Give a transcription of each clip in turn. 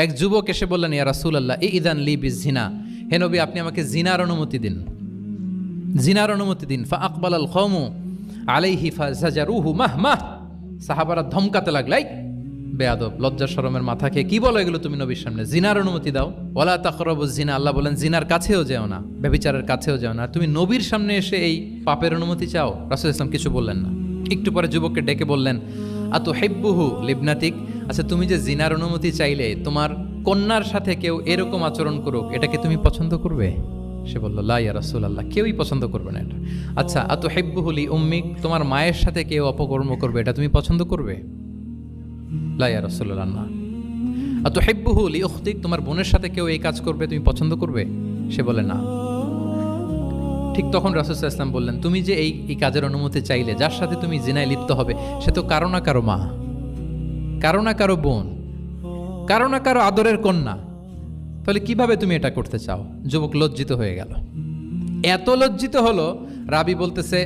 এক যুবক এসে বললেন, ইয়া রাসূলুল্লাহ ইযান লি বিজিনা, হে নবী আপনি আমাকে জিনার অনুমতি দিন, জিনার অনুমতি দিন। ফা আকবালাল কওমু আলাইহি ফাজাজারুহু মাহমাহ, সাহাবারা ধমকাতে লাগলাই, বেয়াদব, লজ্জা শরমের মাথা খেয়ে কি বলো এগুলো তুমি নবীর সামনে, জিনার অনুমতি দাও। ওয়ালা তাকরাবুজ জিনা, আল্লাহ বলেন জিনার কাছেও যেও না, ব্যভিচারের কাছেও যেও না, তুমি নবীর সামনে এসে এই পাপের অনুমতি চাও। রাসূল ইসলাম কিছু বললেন না। একটু পরে যুবককে ডেকে বললেন, আতুহিব্বুহু লিবনাতিক, আচ্ছা তুমি যে জিনার অনুমতি চাইলে তোমার কন্যার সাথে কেউ এরকম আচরণ করুক, এটাকে তুমি পছন্দ করবে? সে বলল, লা ইয়া রাসূলুল্লাহ, কেউই পছন্দ করবে না এটা। আচ্ছা আতুহিব্বুহু লি উম্মিক, তোমার মায়ের সাথে কেউ অপকর্ম করবে, এটা তুমি পছন্দ করবে? লা ইয়া রাসূলুল্লাহ, না। আতুহিব্বুহু লি উখতিক, তোমার বোনের সাথে কেউ এই কাজ করবে, তুমি পছন্দ করবে? সে বলে, না। ঠিক তখন রাসূল সাল্লাল্লাহু আলাইহি ওয়াসাল্লাম বললেন, তুমি যে এই কাজের অনুমতি চাইলে, যার সাথে তুমি জিনায় লিপ্ত হবে, সে তো কারো না কারো মা, কারো না কারো বোন, কারো না কারো আদরের কন্যা, তাহলে কিভাবে তুমি এটা করতে চাও? যুবক লজ্জিত হয়ে গেল। এত লজ্জিত হলো, রাবি বলতেছে,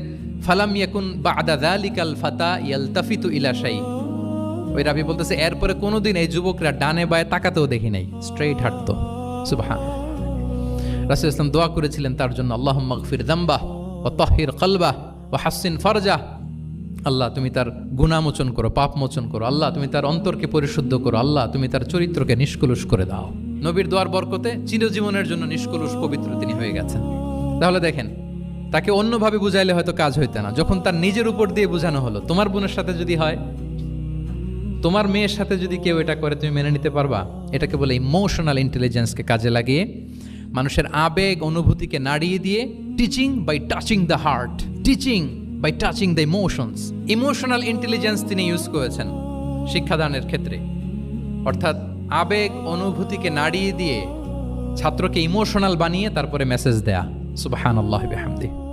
ফালাম ইয়াকুন বা'দা যালিকাল ফাতা ইয়ালতাফিতু ইলা শাই, ওই রাবি বলতেছে এরপরে কোনোদিন এই যুবকরা ডানে বায়ে তাকাতেও দেখি নাই, স্ট্রেইট হাঁটতো। সুবহান। রাসূল ইসলাম দোয়া করেছিলেন তার জন্য, আল্লাহুম্মা গফির যামবাহ ওয়া তাহহির কলবাহ ওয়া হাসসিন ফারজাহ, আল্লাহ তুমি তার গুনাহ মোচন করো, পাপ মোচন করো, আল্লাহ তুমি তার অন্তরকে পরিশুদ্ধ করো, আল্লাহ তুমি তার চরিত্রকে নিষ্কলুষ করে দাও। নবীর দোয়ার বরকতে চিরজীবনের জন্য নিষ্কলুষ পবিত্র তিনি হয়ে গেছেন। তাহলে দেখেন, তাকে অন্যভাবে বুঝাইলে হয়তো কাজ হইতে না, যখন তার নিজের উপর দিয়ে বোঝানো হলো। তোমার বোনের সাথে যদি হয়, তোমার মেয়ের সাথে যদি কেউ এটা করে, তুমি মেনে নিতে পারবা? এটাকে বলে ইমোশনাল ইন্টেলিজেন্সকে কাজে লাগিয়ে, মানুষের আবেগ অনুভূতিকে নাড়িয়ে দিয়ে, teaching by touching the heart, teaching by touching the emotions. Emotional intelligence তিনি ইউজ করেছেন শিক্ষাদানের ক্ষেত্রে, অর্থাৎ আবেগ অনুভূতিকে নাড়িয়ে দিয়ে ছাত্রকে ইমোশনাল বানিয়ে তারপরে মেসেজ দেয়া। সুবহানাল্লাহি ওয়া বিহামদিহি।